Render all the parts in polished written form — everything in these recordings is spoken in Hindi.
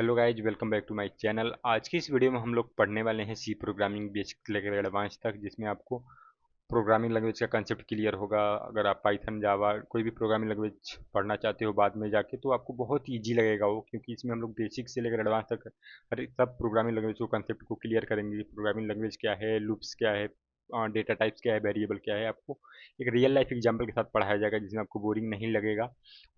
Hello guys, welcome back to my channel. आज की इस वीडियो में हम लोग पढ़ने वाले हैं सी प्रोग्रामिंग बेसिक से लेकर एडवांस तक, जिसमें आपको प्रोग्रामिंग लैंग्वेज का कंसेप्ट क्लियर होगा। अगर आप पाइथन, जावा, कोई भी प्रोग्रामिंग लैंग्वेज पढ़ना चाहते हो बाद में जाके, तो आपको बहुत ईजी लगेगा वो, क्योंकि इसमें हम लोग बेसिक से लेकर एडवांस तक हर एक सब प्रोग्रामिंग लैंग्वेज को कंसेप्ट को क्लियर करेंगे। प्रोग्रामिंग लैंग्वेज क्या है, लूप्स क्या है, डेटा टाइप्स क्या है, वेरिएबल क्या है, आपको एक रियल लाइफ एग्जाम्पल के साथ पढ़ाया जाएगा, जिसमें आपको बोरिंग नहीं लगेगा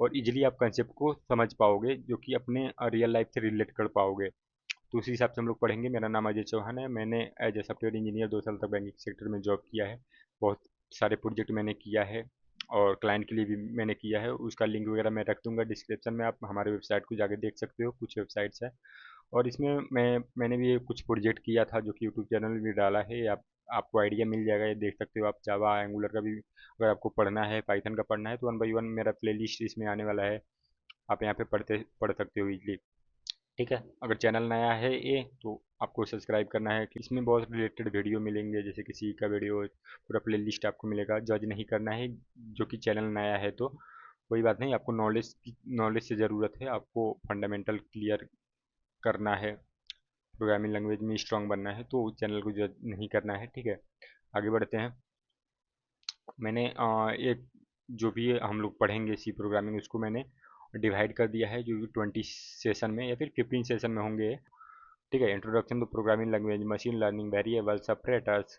और इजीली आप कंसेप्ट को समझ पाओगे, जो कि अपने रियल लाइफ से रिलेट कर पाओगे। तो उसी हिसाब से हम लोग पढ़ेंगे। मेरा नाम अजय चौहान है। मैंने एज ए सॉफ्टवेयर इंजीनियर 2 साल तक बैंकिंग सेक्टर में जॉब किया है। बहुत सारे प्रोजेक्ट मैंने किया है और क्लाइंट के लिए भी मैंने किया है। उसका लिंक वगैरह मैं रख दूंगा डिस्क्रिप्शन में, आप हमारे वेबसाइट को जाकर देख सकते हो। कुछ वेबसाइट्स है और इसमें मैंने भी कुछ प्रोजेक्ट किया था, जो कि यूट्यूब चैनल में भी डाला है। आपको आइडिया मिल जाएगा, ये देख सकते हो आप। जावा, एंगुलर का भी अगर आपको पढ़ना है, पाइथन का पढ़ना है, तो 1 बाई 1 मेरा प्लेलिस्ट इसमें आने वाला है। आप यहाँ पे पढ़ सकते हो इजली। ठीक है, अगर चैनल नया है ये, तो आपको सब्सक्राइब करना है कि इसमें बहुत रिलेटेड वीडियो मिलेंगे, जैसे किसी का वीडियो पूरा प्लेलिस्ट आपको मिलेगा। जज नहीं करना है, जो कि चैनल नया है तो कोई बात नहीं। आपको नॉलेज से ज़रूरत है, आपको फंडामेंटल क्लियर करना है, प्रोग्रामिंग लैंग्वेज में स्ट्रांग बनना है, तो चैनल को जज नहीं करना है। ठीक है, आगे बढ़ते हैं। मैंने एक जो भी हम लोग पढ़ेंगे सी प्रोग्रामिंग, उसको मैंने डिवाइड कर दिया है, जो कि 20 सेशन में या फिर 15 सेशन में होंगे। ठीक है, introduction to programming language, machine learning, variables, operators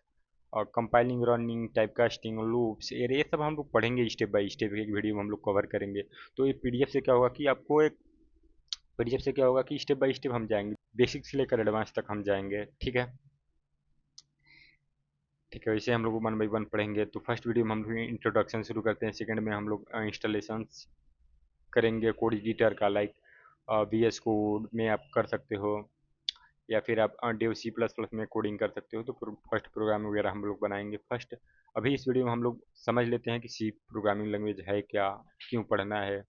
और compiling, running, type casting, loops, ये सब हम लोग पढ़ेंगे स्टेप बाय स्टेप। एक वीडियो में हम लोग कवर करेंगे। तो ये पीडीएफ से क्या होगा कि आपको एक पीडीएफ से क्या होगा कि स्टेप बाय स्टेप हम जाएंगे, बेसिक से लेकर एडवांस तक हम जाएंगे। ठीक है, ठीक है, वैसे हम लोग 1 बाई 1 पढ़ेंगे। तो फर्स्ट वीडियो में हम लोग इंट्रोडक्शन शुरू करते हैं। सेकंड में हम लोग इंस्टॉलेशन करेंगे कोड एडिटर का, लाइक वी एस कोड में आप कर सकते हो, या फिर आप डेव सी प्लस प्लस में कोडिंग कर सकते हो। तो फर्स्ट प्रोग्राम वगैरह हम लोग बनाएंगे फर्स्ट। अभी इस वीडियो में हम लोग समझ लेते हैं कि सी प्रोग्रामिंग लैंग्वेज है क्या, क्यों पढ़ना है,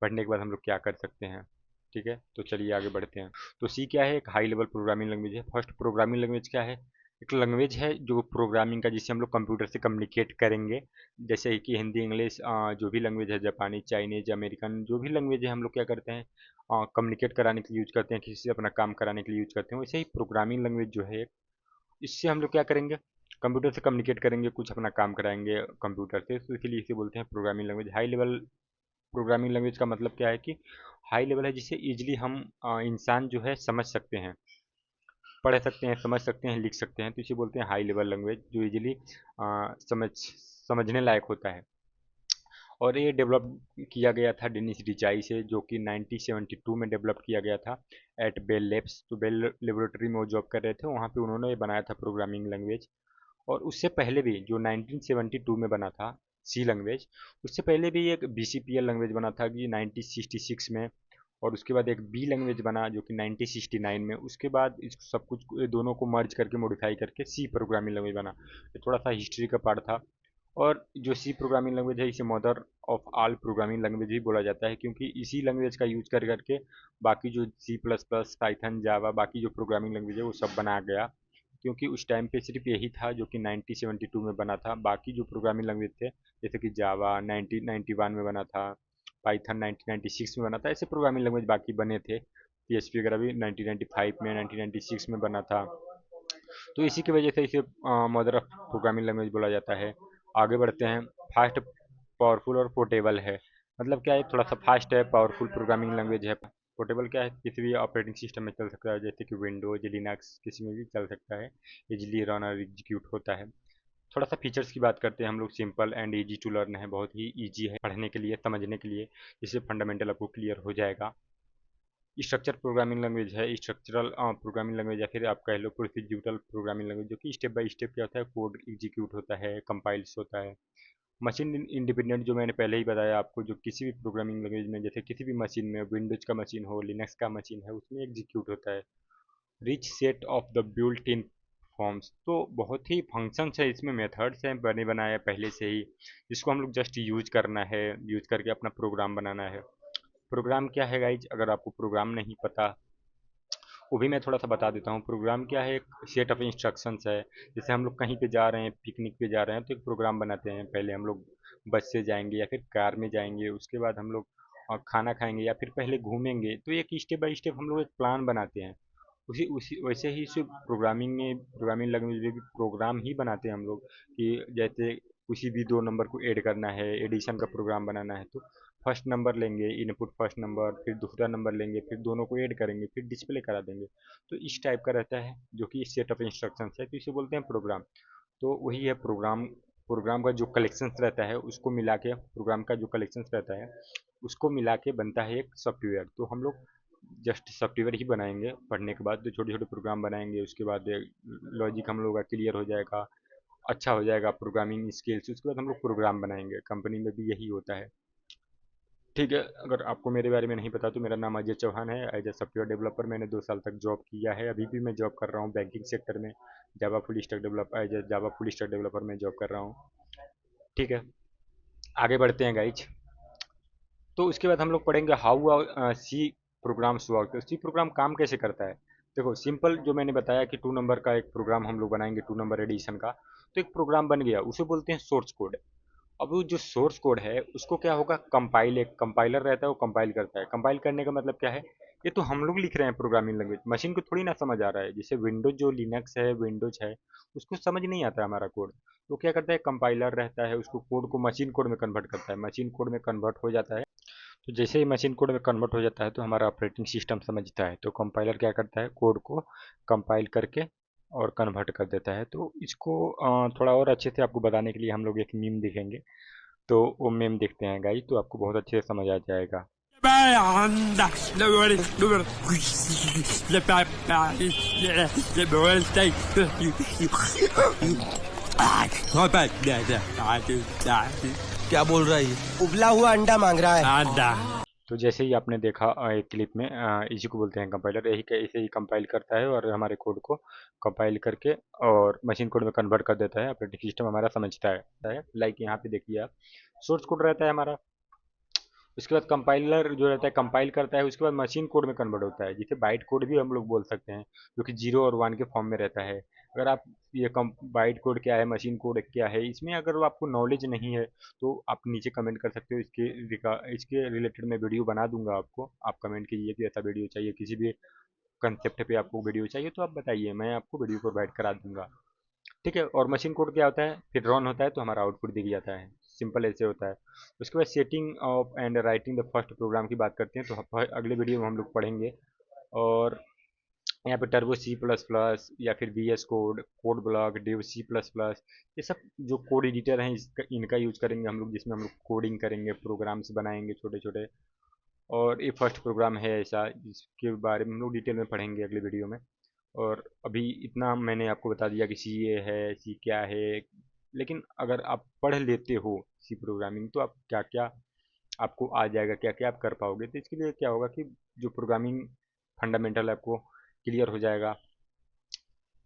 पढ़ने के बाद हम लोग क्या कर सकते हैं। ठीक है, तो चलिए आगे बढ़ते हैं। तो सी क्या है? एक हाई लेवल प्रोग्रामिंग लैंग्वेज है। फर्स्ट प्रोग्रामिंग लैंग्वेज क्या है? एक लैंग्वेज है जो प्रोग्रामिंग का, जिससे हम लोग कंप्यूटर से कम्युनिकेट करेंगे। जैसे कि हिंदी, इंग्लिश, जो भी लैंग्वेज है, जापानी, चाइनीज, अमेरिकन, जो भी लैंग्वेज है, हम लोग क्या करते हैं, कम्युनिकेट कराने के लिए यूज करते हैं, किसी से अपना काम कराने के लिए यूज करते हैं। वैसे ही प्रोग्रामिंग लैंग्वेज जो है, इससे हम लोग क्या करेंगे, कंप्यूटर से कम्युनिकेट करेंगे, कुछ अपना काम कराएंगे कंप्यूटर से। तो इसीलिए इसे बोलते हैं programming language. High level programming language का मतलब क्या है कि हाई लेवल है, जिसे इजीली हम इंसान जो है समझ सकते हैं, पढ़ सकते हैं, समझ सकते हैं, लिख सकते हैं। तो इसे बोलते हैं हाई लेवल लैंग्वेज, जो इजीली समझने लायक होता है। और ये डेवलप किया गया था डेनिस रिचाई से, जो कि 1972 में डेवलप किया गया था एट बेल लैब्स। तो बेल लेबोरेटरी में वो जॉब कर रहे थे, वहाँ पे उन्होंने ये बनाया था प्रोग्रामिंग लैंग्वेज। और उससे पहले भी जो 1972 में बना था सी लैंग्वेज, उससे पहले भी एक बीसीपीएल लैंग्वेज बना था कि 1966 में। और उसके बाद एक बी लैंग्वेज बना जो कि 1969 में। उसके बाद इस सब कुछ ये दोनों को मर्ज करके मॉडिफाई करके सी प्रोग्रामिंग लैंग्वेज बना। ये थोड़ा सा हिस्ट्री का पार्ट था। और जो सी प्रोग्रामिंग लैंग्वेज है, इसे mother of all programming language भी बोला जाता है, क्योंकि इसी लैंग्वेज का यूज कर करके बाकी जो सी प्लस प्लस, पाइथन, जावा, बाकी जो प्रोग्रामिंग लैंग्वेज है वो सब बना गया। क्योंकि उस टाइम पे सिर्फ यही था जो कि 1972 में बना था। बाकी जो प्रोग्रामिंग लैंग्वेज थे, जैसे कि जावा 1991 में बना था, पाइथन 1996 में बना था, ऐसे प्रोग्रामिंग लैंग्वेज बाकी बने थे। पीएचपी वगैरह भी 1995 में, 1996 में बना था। तो इसी की वजह से इसे मदर ऑफ प्रोग्रामिंग लैंग्वेज बोला जाता है। आगे बढ़ते हैं। फास्ट, पावरफुल और पोर्टेबल है। मतलब क्या है, थोड़ा सा फास्ट है, पावरफुल प्रोग्रामिंग लैंग्वेज है। पोर्टेबल क्या है, किसी भी ऑपरेटिंग सिस्टम में चल सकता है, जैसे कि विंडोज, लिनक्स, किसी में भी चल सकता है, इजीली रन और एग्जीक्यूट होता है। थोड़ा सा फीचर्स की बात करते हैं हम लोग। Simple and easy to learn है, बहुत ही इजी है पढ़ने के लिए, समझने के लिए, जिससे फंडामेंटल आपको क्लियर हो जाएगा। स्ट्रक्चर प्रोग्रामिंग लैंग्वेज है। स्ट्रक्चरल प्रोग्रामिंग लैंग्वेज, या फिर आप कह लो प्रोसीड्यूरल प्रोग्रामिंग लैंग्वेज, जो कि स्टेप बाय स्टेप क्या होता है, कोड एग्जीक्यूट होता है, कंपाइल्स होता है। मशीन इंडिपेंडेंट, जो मैंने पहले ही बताया आपको, जो किसी भी प्रोग्रामिंग लैंग्वेज में, जैसे किसी भी मशीन में, विंडोज का मशीन हो, लिनक्स का मशीन है, उसमें एग्जीक्यूट होता है। Rich set of the built in forms, तो बहुत ही फंक्शंस है इसमें, मेथड्स हैं बने बनाए पहले से ही, जिसको हम लोग जस्ट यूज करना है, यूज करके अपना प्रोग्राम बनाना है। प्रोग्राम क्या है गाइज, अगर आपको प्रोग्राम नहीं पता, वो भी मैं थोड़ा सा बता देता हूँ। प्रोग्राम क्या है, एक सेट ऑफ इंस्ट्रक्शंस है। जैसे हम लोग कहीं पे जा रहे हैं, पिकनिक पे जा रहे हैं, तो एक प्रोग्राम बनाते हैं। पहले हम लोग बस से जाएंगे या फिर कार में जाएंगे, उसके बाद हम लोग खाना खाएंगे या फिर पहले घूमेंगे, तो एक स्टेप बाय स्टेप हम लोग एक प्लान बनाते हैं। उसी उसी वैसे ही सिर्फ प्रोग्रामिंग लैंग्वेज में भी प्रोग्राम ही बनाते हैं हम लोग, कि जैसे किसी भी दो नंबर को ऐड करना है, एडिशन का प्रोग्राम बनाना है, तो फर्स्ट नंबर लेंगे, इनपुट फर्स्ट नंबर, फिर दूसरा नंबर लेंगे, फिर दोनों को ऐड करेंगे, फिर डिस्प्ले करा देंगे। तो इस टाइप का रहता है, जो कि सेट ऑफ इंस्ट्रक्शंस है, तो इसे बोलते हैं प्रोग्राम। तो वही है प्रोग्राम। प्रोग्राम का जो कलेक्शंस रहता है उसको मिला के, प्रोग्राम का जो कलेक्शंस रहता है उसको मिला के बनता है एक सॉफ्टवेयर। तो हम लोग जस्ट सॉफ्टवेयर ही बनाएंगे, पढ़ने के बाद जो छोटे छोटे प्रोग्राम बनाएंगे, उसके बाद लॉजिक हम लोग का क्लियर हो जाएगा, अच्छा हो जाएगा प्रोग्रामिंग स्किल्स, उसके बाद हम लोग प्रोग्राम बनाएंगे। कंपनी में भी यही होता है। ठीक है, अगर आपको मेरे बारे में नहीं पता तो मेरा नाम अजय चौहान है। एज ए सॉफ्टवेयर डेवलपर मैंने 2 साल तक जॉब किया है, अभी भी मैं जॉब कर रहा हूँ बैंकिंग सेक्टर में। Java full stack developer, as a Java full stack developer मैं जॉब कर रहा हूँ। ठीक है, आगे बढ़ते हैं गाइज। तो उसके बाद हम लोग पढ़ेंगे how C programs work. C program काम कैसे करता है। देखो सिंपल, जो मैंने बताया कि 2 नंबर का एक प्रोग्राम हम लोग बनाएंगे, 2 नंबर एडिशन का। तो एक प्रोग्राम बन गया, उसे बोलते हैं सोर्स कोड। अब वो जो सोर्स कोड है उसको क्या होगा, कंपाइल, एक कंपाइलर रहता है, वो कंपाइल करता है। कंपाइल करने का मतलब क्या है, ये तो हम लोग लिख रहे हैं प्रोग्रामिंग लैंग्वेज, मशीन को थोड़ी ना समझ आ रहा है। जैसे विंडोज, जो लिनक्स है, विंडोज है, उसको समझ नहीं आता है हमारा कोड। तो क्या करता है, कंपाइलर रहता है, उसको कोड को मशीन कोड में कन्वर्ट करता है। मशीन कोड में कन्वर्ट हो जाता है, तो जैसे ही मशीन कोड में कन्वर्ट हो जाता है तो हमारा ऑपरेटिंग सिस्टम समझता है, तो कंपाइलर क्या करता है, कोड को कंपाइल करके और कन्वर्ट कर देता है। तो इसको थोड़ा और अच्छे से आपको बताने के लिए हम लोग एक मीम दिखेंगे। तो वो मीम देखते हैं गाइस, तो आपको बहुत अच्छे से समझ आ जाएगा। क्या बोल रहा है ये? उबला हुआ अंडा मांग रहा है। तो जैसे ही आपने देखा एक क्लिप में, इसी को बोलते हैं कंपाइलर। यही इसे ही कंपाइल करता है और हमारे कोड को कंपाइल करके और मशीन कोड में कन्वर्ट कर देता है, ऑपरेटिंग सिस्टम हमारा समझता है। लाइक यहाँ पे देखिए आप, सोर्स कोड रहता है हमारा, उसके बाद कंपाइलर जो रहता है कंपाइल करता है, उसके बाद मशीन कोड में कन्वर्ट होता है, जिसे बाइट कोड भी हम लोग बोल सकते हैं, जो कि 0 और 1 के फॉर्म में रहता है। अगर आप ये कम बाइट कोड क्या है, मशीन कोड क्या है, इसमें अगर आपको नॉलेज नहीं है तो आप नीचे कमेंट कर सकते हो। इसके रिलेटेड मैं वीडियो बना दूंगा आपको। आप कमेंट कीजिए कि ऐसा वीडियो चाहिए, किसी भी कंसेप्ट पे आपको वीडियो चाहिए तो आप बताइए, मैं आपको वीडियो प्रोवाइड करा दूंगा। ठीक है, और मशीन कोड क्या होता है, फिर रन होता है तो हमारा आउटपुट दिख जाता है। सिंपल ऐसे होता है। उसके बाद setting off and writing the first program की बात करते हैं, तो अगले वीडियो में हम लोग पढ़ेंगे। और यहाँ पे टर्बो सी प्लस प्लस या फिर V S code, code block, dev C plus plus, ये सब जो कोड एडिटर हैं इनका यूज करेंगे हम लोग, जिसमें हम लोग कोडिंग करेंगे, प्रोग्राम्स बनाएंगे छोटे छोटे। और ये फर्स्ट प्रोग्राम है ऐसा, जिसके बारे में हम लोग डिटेल में पढ़ेंगे अगले वीडियो में। और अभी इतना मैंने आपको बता दिया कि सी ए है, सी क्या है। लेकिन अगर आप पढ़ लेते हो सी प्रोग्रामिंग, तो आप क्या क्या आपको आ जाएगा, क्या क्या आप कर पाओगे। तो इसके लिए क्या होगा कि जो प्रोग्रामिंग फंडामेंटल आपको क्लियर हो जाएगा।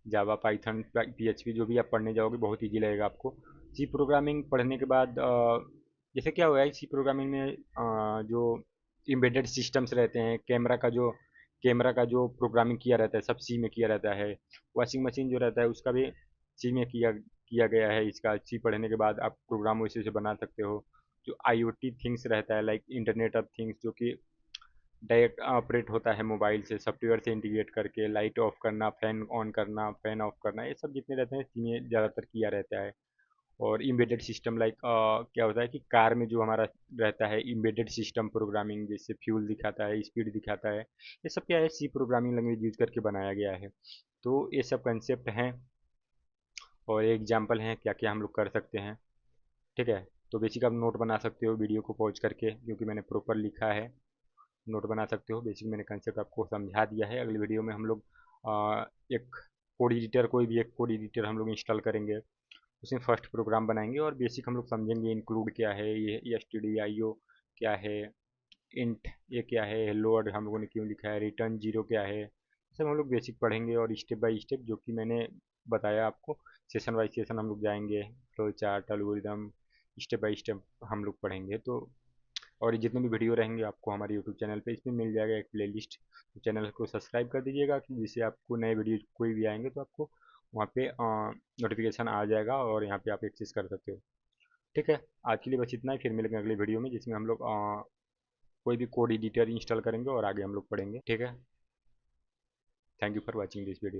जावा, पाइथन, पीएचपी जो भी आप पढ़ने जाओगे बहुत इजी लगेगा आपको। सी प्रोग्रामिंग पढ़ने के बाद जैसे क्या हुआ है सी प्रोग्रामिंग में, जो एम्बेडेड सिस्टम्स रहते हैं, कैमरा का जो प्रोग्रामिंग किया रहता है सब सी में किया रहता है। वॉशिंग मशीन जो रहता है उसका भी सी में किया किया गया है। इसका सी पढ़ने के बाद आप प्रोग्राम वैसे से बना सकते हो। जो आईओटी थिंग्स रहता है, लाइक इंटरनेट ऑफ थिंग्स, जो कि डायरेक्ट ऑपरेट होता है मोबाइल से, सॉफ्टवेयर से इंटीग्रेट करके, लाइट ऑफ करना, फैन ऑन करना, फैन ऑफ करना, ये सब जितने रहते हैं सी में ज़्यादातर किया रहता है। और इम्बेडेड सिस्टम, लाइक क्या होता है कि कार में जो हमारा रहता है इम्बेडेड सिस्टम प्रोग्रामिंग, जैसे फ्यूल दिखाता है, स्पीड दिखाता है, ये सब क्या है सी प्रोग्रामिंग लैंग्वेज यूज करके बनाया गया है। तो ये सब कंसेप्ट हैं और एग्जाम्पल हैं क्या क्या हम लोग कर सकते हैं। ठीक है, तो बेसिक आप नोट बना सकते हो वीडियो को पॉज करके, क्योंकि मैंने प्रॉपर लिखा है। नोट बना सकते हो, बेसिक मैंने कंसेप्ट आपको समझा दिया है। अगले वीडियो में हम लोग एक कोड एडिटर, कोई भी एक कोड एडिटर हम लोग इंस्टॉल करेंगे, उसमें फर्स्ट प्रोग्राम बनाएंगे और बेसिक हम लोग समझेंगे इंक्लूड क्या है, ये एस टी डी आई ओ क्या है, इंट ये क्या है, हेलो वर्ड हम लोगों ने क्यों लिखा है, रिटर्न जीरो क्या है, सब हम लोग बेसिक पढ़ेंगे। और स्टेप बाय स्टेप जो कि मैंने बताया आपको, सेशन बाय सेशन हम लोग जाएंगे, flow chart, algorithm, step by step हम लोग पढ़ेंगे। तो और ये जितने भी वीडियो रहेंगे आपको हमारे यूट्यूब चैनल पे इसमें मिल जाएगा एक प्लेलिस्ट। तो चैनल को सब्सक्राइब कर दीजिएगा कि जिससे आपको नए वीडियो कोई भी आएंगे तो आपको वहाँ पे नोटिफिकेशन आ जाएगा और यहाँ पे आप एक्सेस कर सकते हो। ठीक है, आज के लिए बस इतना ही, फिर मिलेंगे अगले वीडियो में जिसमें हम लोग कोई भी कोड एडिटर इंस्टॉल करेंगे और आगे हम लोग पढ़ेंगे, ठीक है। Thank you for watching this video.